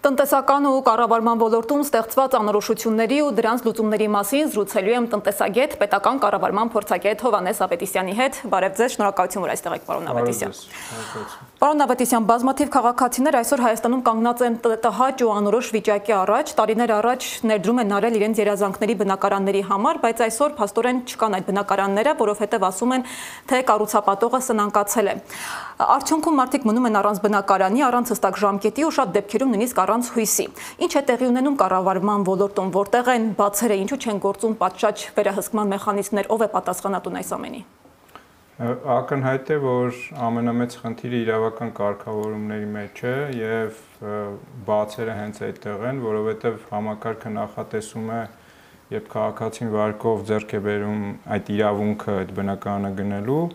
Տնտեսական ու կառավարման ոլորտում ստեղծված անորոշությունների ու դրանց լուծումների մասին զրուցելու եմ տնտեսագետ, պետական կառավարման փորձագետ Հովհաննես Ավետիսյանի հետ։ Բարև ձեզ, շնորհակալություն, որ այստեղ եք, պարոն Ավետիսյան։ Պարոն Ավետիսյան, բազմաթիվ քաղաքացիներ այսօր Հայաստանում կանգնած են տհաճ ու անորոշ վիճակի առաջ, տարիներ առաջ ներդրում են արել իրենց երազանքների բնակարանների համար, բայց այսօր փաստորեն չկան այդ բնակարանները, որովհետև ասում են, թե կառուցապատողը սնանկացել է։ Արդյունքում մարդիկ մնում են առանց բնակարանի, առանց հստակ ժամկետի ու շատ դեպքերում նույնիսկ առանց հույսի։ Ինչ է տեղի ունենում կառավարման ոլորտում, որտեղ են բացերը, ինչու չեն գործում պատշաճ վերահսկման մեխանիզմներ, ով է պատասխանատուն այս ամենի։ Ակնհայտ է, որ ամենամեծ խնդիրը իրավական կարգավորումների մեջ է եւ բացերը հենց այդտեղ են, որովհետեւ համակարգը նախատեսում է, երբ քաղաքացին վարկով ձեռք է բերում այդ իրավունքը այդ բնակարանը գնելու,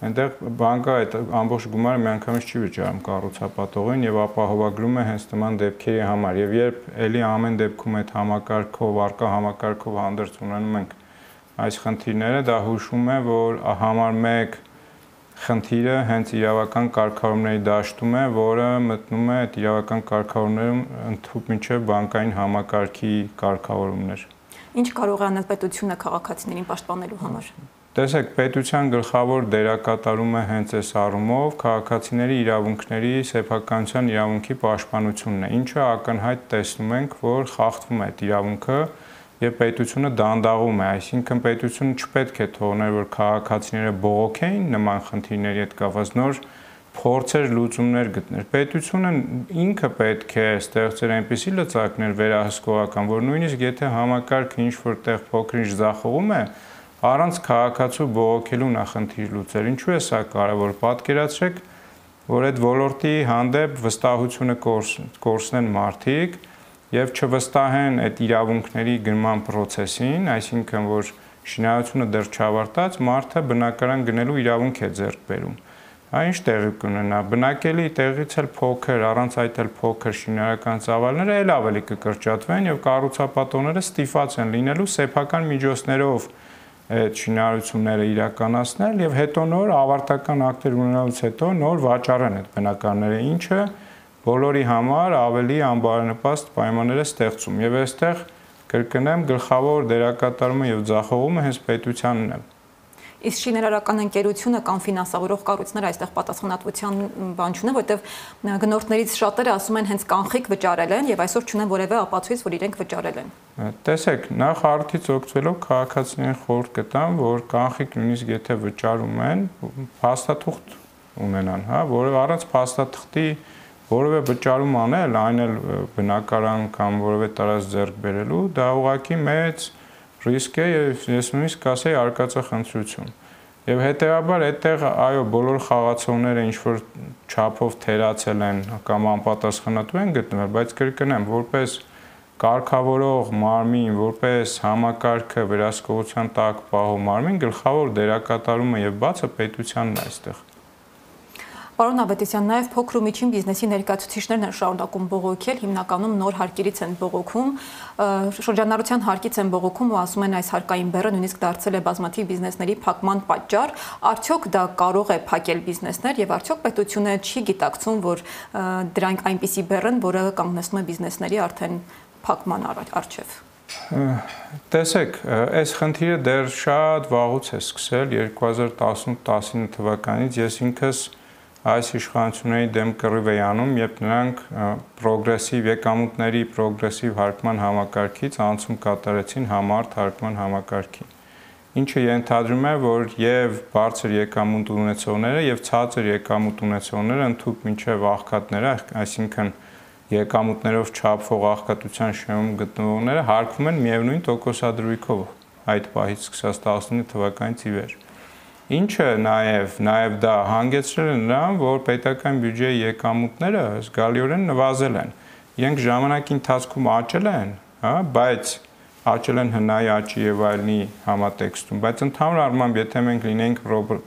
այնտեղ բանկը այդ ամբողջ գումարը միանգամից չի վճարում կառուցապատողին եւ ապահովագրում է հենց նման դեպքերի համար եւ երբ ելի ամեն դեպքում այդ համակարգով, արկա համակարգով հանդերձ ունենում ենք այս խնդիրները, դա հուշում է, որ համար 1 խնդիրը հենց իրավական կարգավորումների դաշտում է, որը մտնում է այդ իրավական կարգավորումներում ընդհանուր մինչև բանկային համակարգի կարգավորումներ։ Ինչ կարող է անել պետությունը քաղաքացիներին պաշտպանելու համար։ Տեսեք, պետության գլխավոր դերակատարումը հենց այս առումով քաղաքացիների իրավունքների, սեփականության իրավունքի պաշտպանությունն է, ինչը ակնհայտ տեսնում ենք, որ խախտվում է այդ իրավունքը եւ պետությունը դանդաղում է, այսինքն պետությունը չպետք է թողներ, որ քաղաքացիները բողոքեին նման խնդիրների հետ կապված նոր փորձեր լուծումներ գտներ։ Պետությունը ինքը պետք է ստեղծեր այնպիսի լծակներ վերահսկողական, որ նույնիսկ եթե համակարգը ինչ-որ տեղ փոքր-ինչ ձախողում է, առանց քաղաքացու բողոքելու նախնդիր լուծել։ Ինչու է սա կարևոր։ Պատկերացրեք, որ այդ ոլորտի հանդեպ վստահությունը կորցնեն մարդիկ եւ չվստահեն այդ իրավունքների գնման process-ին, այսինքն որ շինարարությունը դեռ չավարտած, մարդը բնակարան գնելու իրավունք է ձեռք բերում։ Ինչ տեղի կունենա։ Բնակելի տեղից էլ փոքր, առանց այդ էլ փոքր շինարարական ծավալները էլ ավելի կկրճատվեն եւ կառուցապատողները ստիպված են լինելու սեփական միջոցներով այդ շինարարությունները իրականացնել եւ հետո նոր ավարտական ակտեր ունենալուց հետո նոր վաճառեն այդ բնակարանները, ինչը բոլորի համար ավելի անբարենպաստ պայմաններ է ստեղծում եւ այստեղ կրկնեմ գլխավոր դերակատարումը եւ ձախողումը հենց պետությանն է։ Իսկ շինարարական ընկերությունը կամ ֆինանսավորող կառույցները այստեղ պատասխանատվության բան չունեն, որտեղ գնորդներից շատերը ասում են հենց կանխիկ վճարել են եւ այսօր չունեն որևէ ապացույց, որ իրենք վճարել են։ Տեսեք, նախ արդից օգտվելով քաղաքացիներին խորհուրդ կտամ, որ կանխիկ նույնիսկ եթե վճարում են, փաստաթուղթ ունենան, հա, որը առանց փաստաթղթի որևէ վճարում անել, այն էլ բնակարան կամ որևէ տարածք ձեռք բերելու, դա ուղղակի մեծ ռիսկ է եւ ես նույնիսկ կասեի արկածախնդրություն։ Եվ հետեւաբար այդտեղ այո բոլոր խաղացողները ինչ որ չափով թերացել են կամ անպատասխանատու են գտնվել, բայց կրկնեմ, որպես կարգավորող մարմին, որպես համակարգը վերահսկողության տակ պահող մարմին, գլխավոր դերակատարումը եւ բացը պետությանն է այստեղ։ Պարոն Ավետիսյան, նաև փոքր ու միջին բիզնեսի ներկայացուցիչներն են շարունակում բողոքել, հիմնականում նոր հարկերից են բողոքում, շրջանառության հարկից են բողոքում ու ասում են այս հարկային բեռը նույնիսկ դարձել է բազմաթիվ բիզնեսների փակման պատճառ, արդյոք դա կարող է փակել բիզնեսներ եւ արդյոք պետությունը չի գիտակցում, որ դրանք այնպիսի բեռ են, որը կանգնեցնում է բիզնեսների արդեն փակման առջև։ Տեսեք, այս խնդիրը դեռ շատ վաղուց է սկսել 2018-19 թվականից ես ինքս այս իշխանությունների դեմ կռիվ էի անում, երբ նրանք պրոգրեսիվ եկամուտների պրոգրեսիվ հարկման համակարգից անցում կատարեցին համարդ հարկման համակարգի։ Ինչը ենթադրում է, որ եւ բարձր եկամուտ ունեցողները եւ ցածր եկամուտ ունեցողները ընդհանուր մինչեւ աղքատները, այսինքն եկամուտներով չափվող աղքատության շեմում գտնվողները հարկվում են միևնույն տոկոսադրույքով այդ պահից սկսած 19 թվականից ի վեր։ Ինչը նաև դա հանգեցրել է նրան, որ պետական բյուջեի եկամուտները զգալիորեն նվազել են։ Իրենք ժամանակի ընթացքում աճել են, հա, բայց աճել են հնայի աճի եւ այլնի համատեքստում, բայց ընդհանուր առմամբ եթե մենք լինենք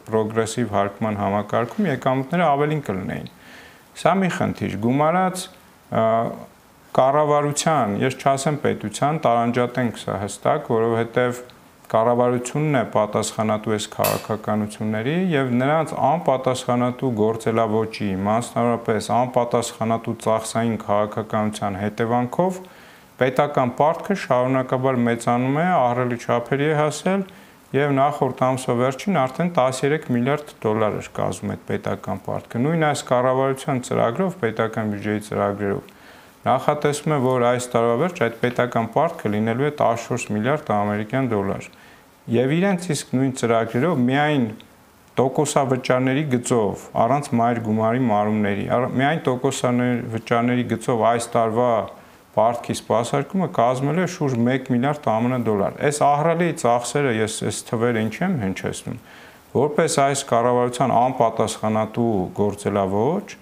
պրոգրեսիվ հարկման համակարգում, եկամուտները ավելին կլինեին։ Սա մի խնդիր, գումարած կառավարության, ես չասեմ պետության, տարանջատենք սա հստակ, որովհետեւ կառավարությունն է պատասխանատու այս քաղաքականությունների եւ նրանց անպատասխանատու գործելավոճի, մասնավորապես անպատասխանատու ծախսային քաղաքականության հետևանքով պետական պարտքը շարունակաբար մեծանում է, ահռելի չափերի է հասել եւ նախորդ ամսվա վերջին արդեն 13 միլիարդ դոլար էր կազմում այդ պետական պարտքը։ Նույն այս կառավարության ծրագրով, պետական բյուջեի ծրագրերով նախատեսվում է, որ այս տարվա վերջ այդ պետական պարտքը լինելու է 14 միլիարդ ամերիկյան դոլար։ Եվ իրենց իսկ նույն ծրագրերով միայն տոկոսավճարների գծով, առանց մայր գումարի մարումների, միայն տոկոսավճարների գծով այս տարվա պարտքի սպասարկումը կազմել է շուրջ 1 միլիարդ ԱՄՆ դոլար։ Այս ահռելի ծախսերը ես այս թվերը ինչ եմ հնչեցնում, որպես այս կառավարության անպատասխանատու գործելավոճ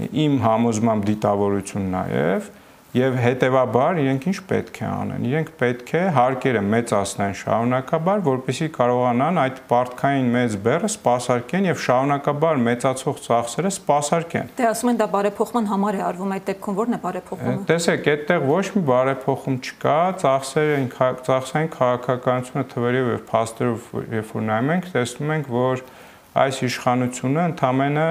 իմ համոզմամբ դիտավորություն նաև եւ հետեւաբար իրենք ինչ պետք է անեն։ Իրենք պետք է հարկերը մեծացնեն շարունակաբար, որպեսզի կարողանան այդ պարտքային մեծ բեռը սպասարկեն եւ շարունակաբար մեծացող ծախսերը սպասարկեն։ Դե ասում են դա բարեփոխման համար է արվում, այդ դեպքում ո՞րն է բարեփոխումը։ Տեսեք, այդտեղ ոչ մի բարեփոխում չկա, ծախսային քաղաքականությունը թվերով եւ փաստերով երբ որ նայում ենք, տեսնում ենք, որ այս իշխանությունը ընդամենը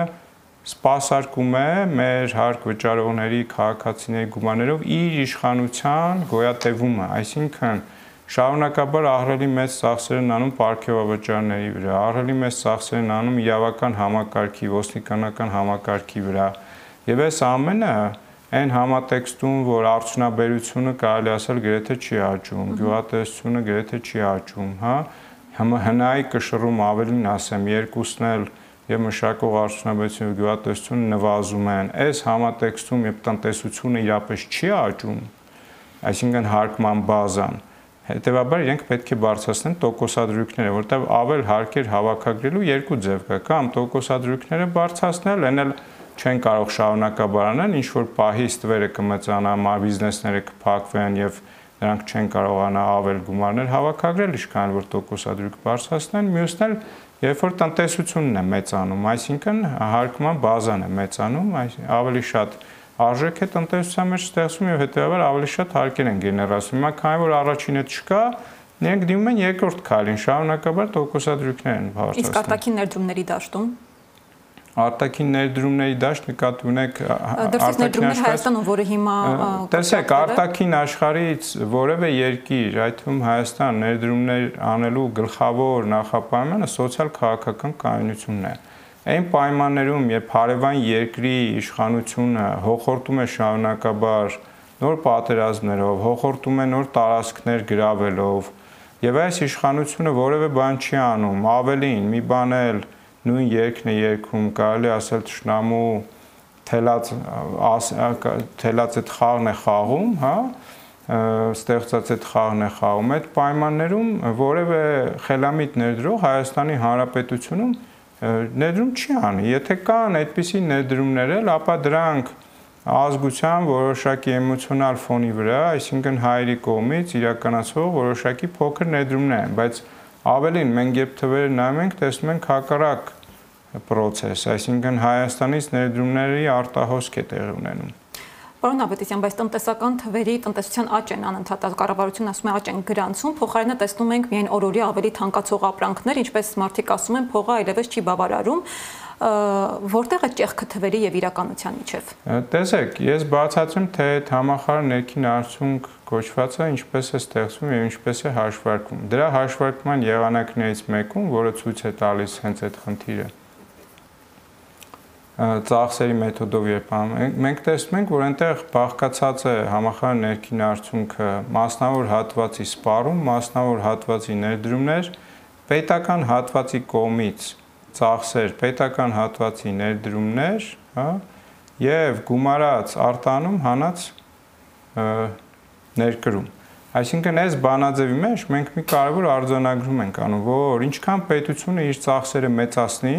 սպասարկում է մեր հարկ վճարողների քաղաքացիների գումարներով իր իշխանության գոյատևումը, այսինքն շարունակաբար ահռելի մեծ ծախսեր են անում պարգևավճարների վրա, ահռելի մեծ ծախսեր են անում իրավական համակարգի, ոստիկանական համակարգի վրա։ Եվ այս ամենը այն համատեքստում, որ արդյունաբերությունը կարելի ասել գրեթե չի աճում, գյուղատնտեսությունը գրեթե չի աճում, հա, հնայի կշռում ավելին ասեմ, երկուսն էլ եւ մշակող արդյունաբերությունը եւ գյուղատնտեսությունը նվազում են։ Այս համատեքստում երբ տնտեսությունը իրապես չի աճում, այսինքն հարկման բազան, հետեւաբար իրենք պետք է բարձրացնեն տոկոսադրույքները, որտեղ ավել հարկեր հավաքագրելու երկու ձև կա, կամ տոկոսադրույքները բարձրացնել, այն էլ չեն կարող շարունակաբար անել, ինչ որ պահի ստվերը կմեծանա, բիզնեսները կփակվեն եւ նրանք չեն կարողանա ավել գումարներ հավաքագրել, ինչքան որ տոկոսադրույք բարձրացնեն, մյուսն էլ երբ որ տնտեսությունն է մեծանում, այսինքն հարկման բազան է մեծանում, ավելի շատ արժեք է տնտեսության մեջ ստեղծվում եւ հետեւաբար ավելի շատ հարկեր են գեներացվում։ Հիմա քանի որ առաջինը չկա, նրանք դիմում են երկրորդ քայլին, շարունակաբար տոկոսադրույքներ են բարձրացնում։ Իսկ արտաքին ներդրումների դաշտում արտաքին ներդրումների դաշտ նկատի ունեք արտաքին ներդրումներ Հայաստանում, որը հիմա տեսեք, արտաքին աշխարհից որևէ երկիր, այդ թվում Հայաստան, ներդրումներ անելու գլխավոր նախապայմանը սոցիալ-քաղաքական կայունությունն է։ Այն պայմաններում, երբ հարևան երկրի իշխանությունը հոխորտում է շարունակաբար նոր պատերազմներով, հոխորտում է նոր տարածքներ գրավելով, եւ այս իշխանությունը որևէ բան չի անում, ավելին մի բան էլ նույն երկն է երկում, կարելի ասել թշնամու թելած այդ խաղն է խաղում, հա, ստեղծած այդ խաղն է խաղում, այդ պայմաններում որևէ խելամիտ ներդրող Հայաստանի Հանրապետությունում ներդրում չի անի, եթե կան այդպիսի ներդրումներ էլ, ապա դրանք ազգության որոշակի էմոցիոնալ ֆոնի վրա, այսինքն հայերի կողմից իրականացվող որոշակի փոքր ներդրումներ են, բայց ավելին մենք երբ թվերը նայում ենք, տեսնում ենք հակառակ պրոցես, այսինքն Հայաստանից ներդրումների արտահոսք է տեղի ունենում։ Պարոն Ավետիսյան, բայց տնտեսական թվերի տնտեսության աճ են անընդհատ կառավարությունն ասում է աճ են գրանցում, փոխարենը տեսնում ենք միայն օրորյա ավելի թանկացող ապրանքներ, ինչպես մարդիկ ասում են, փողը այլևս չի բավարարում, որտեղ է ճեղքը թվերի եւ իրականության միջև։ Տեսեք, ես բացատրում, թե այդ համախառն ներքին արդյունք կոչվածը ինչպես է ստեղծվում եւ ինչպես է հաշվարկվում։ Դրա հաշվարկման եղանակներից մեկում, որը ցույց է տալիս հենց այդ խնդիրը, ծախսերի մեթոդով երբ մենք տեսնում ենք, որ այնտեղ բաղկացած է համախառն ներքին արդյունքը մասնավոր հատվածի սպառում, մասնավոր հատվածի ներդրումներ, պետական հատվածի կողմից ծախսեր, պետական հատվածի ներդրումներ, հա, եւ գումարած արտանում հանած ներկրում։ Այսինքն այս բանաձևի մեջ մենք մի կարևոր արձանագրում ենք անում, որ ինչքան պետությունը իր ծախսերը մեծացնի,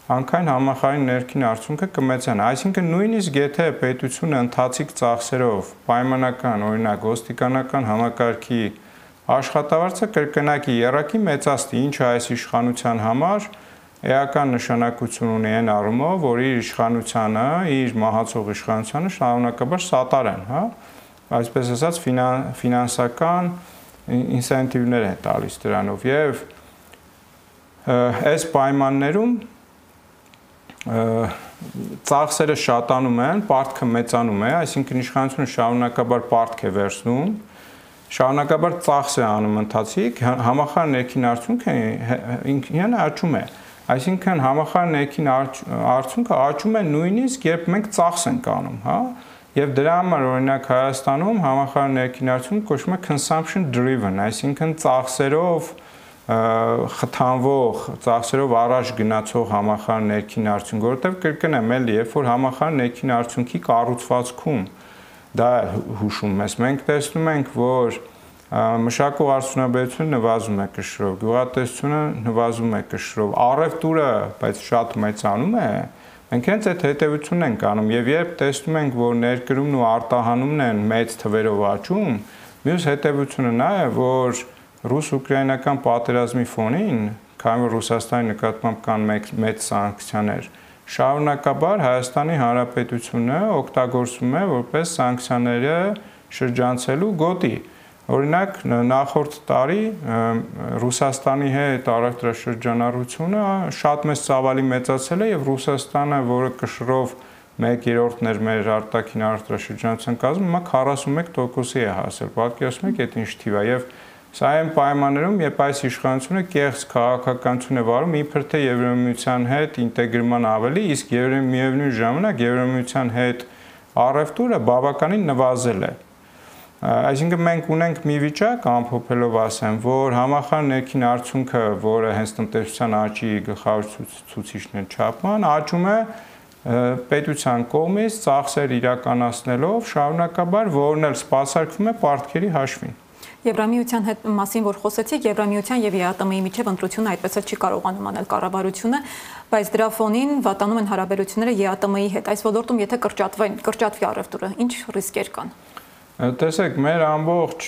անկայն համախառն ներքին արդյունքը կմեծանա։ Այսինքն նույնիսկ եթե պետությունը ընթացիկ ծախսերով պայմանական, օրինակ ոստիկանական համակարգի աշխատավարձը կրկնակի եռակի մեծացնի, ինչը այս իշխանության համար էական նշանակություն ունի այն առումով, որ իր իշխանությանը, իր մահացող իշխանությանը շարունակաբար սատարեն, հա, այսպես ասած ֆինանսական ինսենտիվներ են տալիս դրանով եւ այս պայմաններում ծախսերը շատանում են, պարտքը մեծանում է, այսինքն իշխանությունը շարունակաբար պարտք է վերցնում, շարունակաբար ծախս է անում ընթացիկ, համախառն ներքին արդյունքը ինքնին աճում է, այսինքն համախառն ներքին արդյունքը աճում է նույնիսկ երբ մենք ծախս ենք անում, հա, եւ դրա համար օրինակ Հայաստանում համախառն ներքին արդյունքը կոչվում է consumption driven, այսինքն ծախսերով խթանվող, ծախսերով առաջ գնացող համախառն ներքին արդյունք, որովհետև կրկնեմ էլի, երբ որ համախառն ներքին արդյունքի կառուցվածքում դա հուշում ես, մենք տեսնում ենք, որ մշակող արդյունաբերությունը նվազում է կշռով, գյուղատնտեսությունը նվազում է կշռով, առևտուրը, բայց շատ մեծանում է, մենք հենց այդ հետևությունն ենք անում եւ երբ տեսնում ենք, որ ներկրումն ու արտահանումն են մեծ թվերով աճում, մյուս հետևությունը նա է, որ ռուս-ուկրաինական պատերազմի ֆոնին, քանի որ Ռուսաստանի նկատմամբ կան մեծ սանկցիաներ, շարունակաբար Հայաստանի Հանրապետությունը օգտագործում է որպես սանկցիաները շրջանցելու գոտի։ Օրինակ նախորդ տարի Ռուսաստանի հետ առևտրաշրջանառությունը շատ մեծ ծավալի մեծացել է եւ Ռուսաստանը, որը կշռով 1/3-ն էր մեր արտաքին առևտրաշրջանության կազմում, հիմա 41%-ի է հասել։ Պատկերացնում եք, այդ ինչ թիվ է եւ սա այն պայմաններում, երբ այս իշխանությունը կեղծ քաղաքականություն է վարում, իբր թե Եվրամիության հետ ինտեգրման ավելի, իսկ միևնույն ժամանակ Եվրամիության հետ առևտուրը բավականին նվազել է։ Այսինքն մենք ունենք մի վիճակ, ամփոփելով ասեմ, որ համախառն ներքին արդյունքը, որը հենց տնտեսության աճի գլխավոր ցուցիչն է չափման, աճում է պետության կողմից ծախսեր իրականացնելով շարունակաբար, որն էլ սպասարկվում է պարտքերի հաշվին։ Եվրամիության հետ մասին, որ խոսեցիք, Եվրամիության եւ ԵԱՏՄ-ի միջև ընտրությունը այդպես էլ չի կարողանում անել կառավարությունը, բայց դրա ֆոնին վատանում են հարաբերությունները ԵԱՏՄ-ի հետ։ Այս ոլորտում եթե կրճատվի առևտուրը, ինչ ռիսկեր կան։ Տեսեք, մեր ամբողջ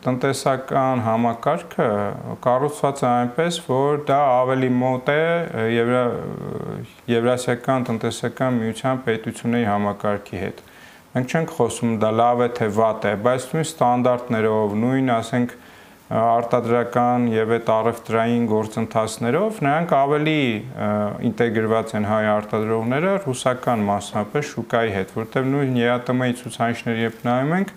տնտեսական համակարգը կառուցված է այնպես, որ դա ավելի մոտ է Եվրասիական տնտեսական միության պետությունների համակարգի հետ։ Մենք չենք խոսում դա լավ է թե վատ է, բայց նույն ստանդարտներով, նույն, ասենք, արտադրական եւ այդ առևտրային գործընթացներով նրանք ավելի ինտեգրված են հայ արտադրողները ռուսական մասնապես շուկայի հետ, որտեղ նույն ԵԱՏՄ-ի ցուցանիշների երբ նայում ենք,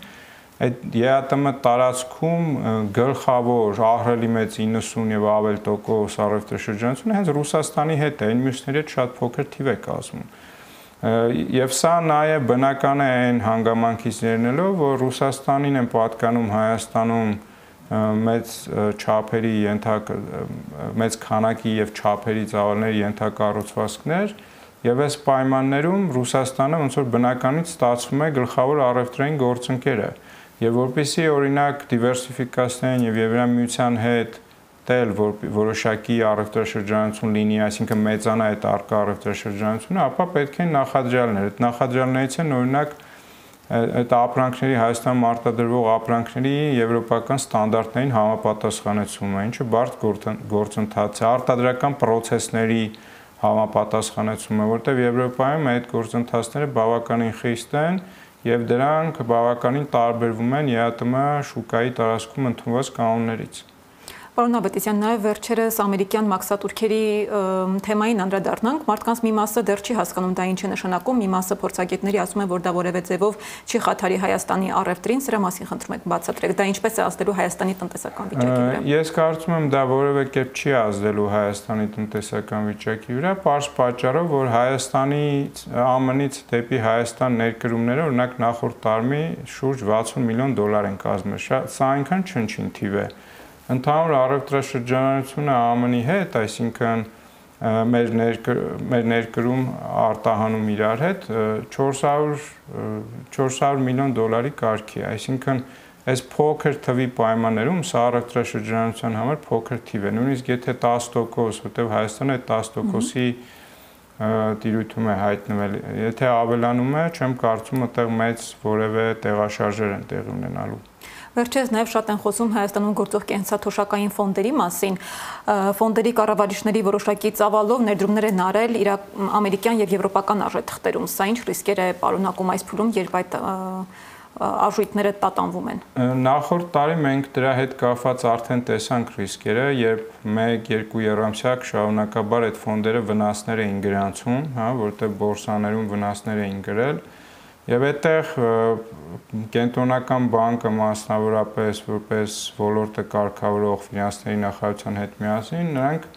այդ ԵԱՏՄ տարածքում գլխավոր ահռելի մեծ 90 եւ ավել տոկոս առևտրաշրջանությունը հենց Ռուսաստանի հետ է, այն մյուսների հետ շատ փոքր թիվ է կազմում։ Եվ սա նաև բնական է այն հանգամանքից ելնելով, որ Ռուսաստանին են պատկանում Հայաստանում մեծ չափերի մեծ քանակի եւ չափերի ծավալների ենթակառուցվածքներ եւ այս պայմաններում Ռուսաստանը ոնց որ բնականից ստացվում է գլխավոր առևտրային գործընկերը եւ որպեսզի օրինակ դիվերսիֆիկացնեն եւ Եվրամիության հետ տել որոշակի առևտրաշրջանություն լինի, այսինքն մեծանա այդ արկա առևտրաշրջանությունը, ապա պետք է նախադրյալներ։ Այդ նախադրյալներից են օրինակ այդ ապրանքների Հայաստանում արտադրվող ապրանքների եվրոպական ստանդարտներին համապատասխանեցումը, ինչը բարդ գործընթաց է, արտադրական պրոցեսների համապատասխանեցումը, որտեղ Եվրոպայում այդ գործընթացները բավականին խիստ են եւ դրանք բավականին տարբերվում են ԵԱՏՄ շուկայի տարածքում ընդունված կանոններից։ Պարոն Ավետիսյան, նաև վերջերս ամերիկյան մաքսատուրքերի թեմային անդրադառնանք, մարդկանց մի մասը դեռ չի հասկանում դա ինչ է նշանակում, մի մասը փորձագետների ասում են, որ դա որևէ ձևով չի խաթարի Հայաստանի առևտրին, սրա մասին խնդրում եք բացատրեք, դա ինչպես է ազդելու Հայաստանի տնտեսական վիճակի վրա։ Ես կարծում եմ դա որևէ կերպ չի ազդելու Հայաստանի տնտեսական վիճակի վրա, պարզ պատճառով, որ Հայաստանի ԱՄՆ-ից դեպի Հայաստան ներկրումները օրինակ նախորդ տարի շուրջ 60 միլիոն դոլար են կազմել, սա այնքան չնչին թիվ է։ Ընդհանուր առևտրաշրջանառությունը ԱՄՆ-ի հետ, այսինքն մեր ներկրում արտահանում իրար հետ 400 միլիոն դոլարի կարգի է, այսինքն այս փոքր թվի պայմաններում սա առևտրաշրջանառության համար փոքր թիվ է, նույնիսկ եթե 10%, որտեղ Հայաստանը այդ 10%-ի տիրույթում է հայտնվել, եթե ավելանում է, չեմ կարծում այդտեղ մեծ որևէ տեղաշարժեր են տեղի ունենալու։ Վերջերս նաև շատ են խոսում Հայաստանում գործող կենսաթոշակային ֆոնդերի մասին, ֆոնդերի կառավարիչների որոշակի ծավալով ներդրումներ են արել ամերիկյան եւ եվրոպական արժեթղթերում, սա ինչ ռիսկեր է պարունակում այս փուլում, երբ այդ արժույթները տատանվում են։ Նախորդ տարի մենք դրա հետ կապված արդեն տեսանք ռիսկերը, երբ 1-2 եռամսյակ շարունակաբար այդ ֆոնդերը վնասներ էին գրանցում, հա, որտեղ բորսաներում վնասներ էին գրել, եւ այդտեղ կենտրոնական բանկը մասնավորապես որպես ոլորտը կարգավորող ֆինանսների նախարարության հետ միասին նրանք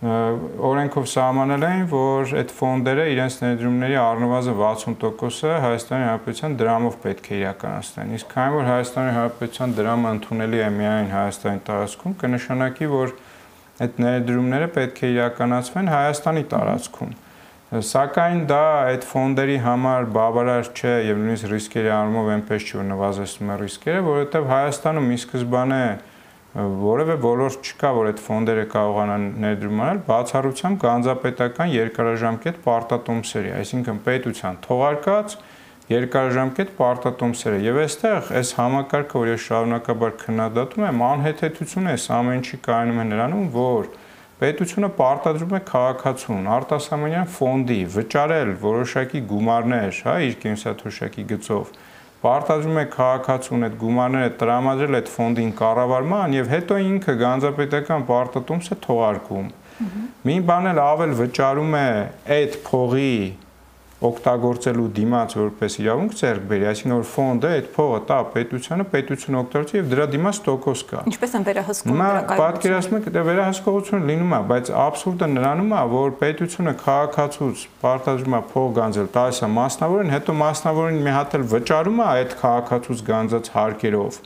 օրենքով սահմանել էին, որ այդ ֆոնդերը իրենց ներդրումների առնվազն 60%-ը Հայաստանի Հանրապետության դրամով պետք է իրականացնեն։ Իսկ քանի որ Հայաստանի Հանրապետության դրամը ընդունելի է միայն Հայաստանի տարածքում, կնշանակի, որ այդ ներդրումները պետք է իրականացվեն Հայաստանի տարածքում։ Սակայն դա այդ ֆոնդերի համար բավարար չէ եւ նույնիսկ ռիսկերի առումով այնպես չի, որ նվազեցնում է ռիսկերը, որովհետեւ Հայաստանում ի սկզբանե որևէ ոլորտ չկա, որ այդ ֆոնդերը կարողանան ներդրում անել, բացառությամբ գանձապետական երկարաժամկետ պարտատոմսերի, այսինքն պետության թողարկած երկարաժամկետ պարտատոմսերը։ Եվ այստեղ այս համակարգը, որ ես շարունակաբար քննադատում եմ, անհեթեթություն է, ամեն ինչի կայանում է նրանում, որ պետությունը պարտադրում է քաղաքացուն արտասահմանյան ֆոնդի վճարել որոշակի գումարներ, հա, իր կենսաթոշակի գծով պարտադրում է քաղաքացուն այդ գումարները տրամադրել այդ ֆոնդին կառավարման եւ հետո ինքը գանձապետական պարտատոմսը թողարկում։ Մի բան էլ ավել վճարում է այդ փողի օգտագործելու դիմաց որպես իրավունք ձեռք բերի, այսինքն որ ֆոնդը այդ փողը տա պետությանը, պետությունը օգտագործի եւ դրա դիմաց տոկոս կա։ Ինչպես են վերահսկում դրա պատկերացնում եք, դա վերահսկողությունը լինում է, բայց աբսուրդը նրանում է, որ պետությունը քաղաքացուց պարտադրում է փող գանձել, տալիս է մասնավորին, հետո մասնավորին մի հատ էլ վճարում է այդ քաղաքացուց գանձած հարկերով,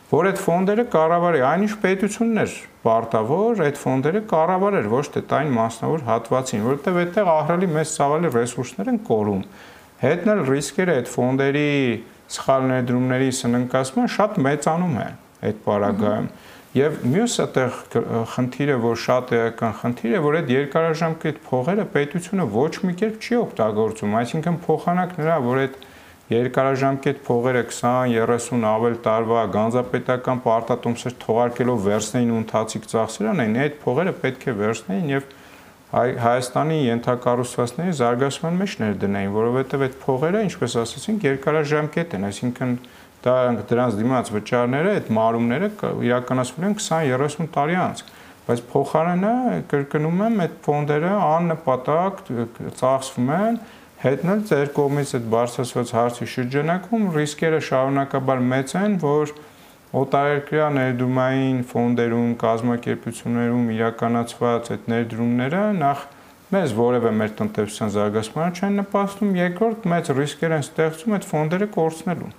որ այդ ֆոնդերը կառավարի, այնինչ պետությունն էր պարտավոր այդ ֆոնդերը կառավարեր, ոչ թե տային մասնավոր հատվածին, որովհետև այդտեղ ահռելի մեծ ցավալի ռեսուրսներ են կորում։ Հետն էլ ռիսկերը այդ ֆոնդերի սխալ ներդրումների սննկացման շատ մեծանում է այդ պարագայում։ Եվ մյուս այդտեղ խնդիրը, որ շատ էական խնդիր է, որ այդ երկարաժամկետ փողերը պետությունը ոչ մի կերպ չի օգտագործում, այսինքն փոխանակ նրա, որ այդ երկարաժամկետ փողերը 20-30 ավել տարվա գանձապետական պարտատոմսեր թողարկելով վերցնեին ու ընթացիկ ծախսեր անեն, այդ փողերը պետք է վերցնեին եւ Հայաստանի ենթակառուցվածքների զարգացման մեջ ներդնեին, որովհետեւ այդ փողերը, ինչպես ասացինք, երկարաժամկետ են, այսինքն դրանց դիմաց վճարները, այդ մարումները իրականացվում են 20-30 տարի անց, բայց փոխարենը կրկնում եմ, այդ ֆոնդերը աննպատակ ծախսվում են հետն էլ ձեր կողմից այդ բարձրացված հարցի շրջանակում ռիսկերը շարունակաբար մեծ են, որ օտարերկրյա ներդրումային ֆոնդերում, կազմակերպություններում իրականացված այդ ներդրումները նախ մեզ որևէ մեր տնտեսության զարգացմանը չեն նպաստում, երկրորդ մեծ ռիսկեր են ստեղծում այդ ֆոնդերը կորցնելու։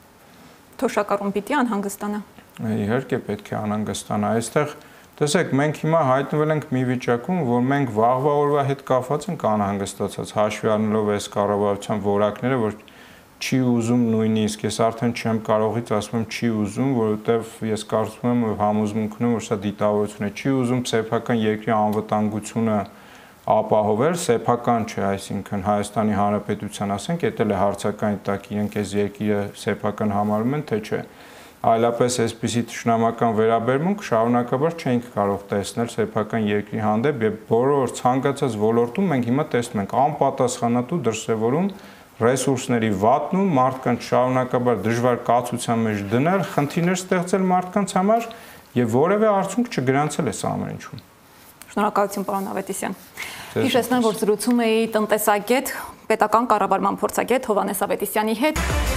Թոշակառուն պիտի անհանգստանա։ Իհարկե պետք է անհանգստանա, այստեղ տեսեք, մենք հիմա հայտնվել ենք մի վիճակում, որ մենք վաղվա օրվա հետ կապված ենք անհանգստացած, հաշվի առնելով այս կառավարության որակները, որ չի ուզում նույնիսկ, ես արդեն չեմ կարողից ասում եմ չի ուզում, որովհետև ես կարծում եմ համոզմունքն եմ, որ սա դիտավորություն է, չի ուզում սեփական երկրի անվտանգությունը ապահովել, սեփական չէ, այսինքն Հայաստանի Հանրապետության, ասենք, դա էլ է հարցականի տակ իրենք այս երկիրը սեփական համարում են, թե չէ։ Այլապես այսպիսի թշնամական վերաբերմունք շարունակաբար չենք կարող տեսնել սեփական երկրի հանդեպ եւ բոլոր ցանկացած ոլորտում մենք հիմա տեսնում ենք անպատասխանատու դրսևորում ռեսուրսների վատնում, մարդկանց շարունակաբար դժվար կացության մեջ դնել, խնդիրներ ստեղծել մարդկանց համար եւ որևէ արդյունք չգրանցել այս ամեն ինչում։ Շնորհակալություն, պարոն Ավետիսյան։ Հիշեցնեմ, որ զրուցում էի տնտեսագետ, պետական կառավարման փորձագետ Հովհաննես Ավետիսյանի հետ։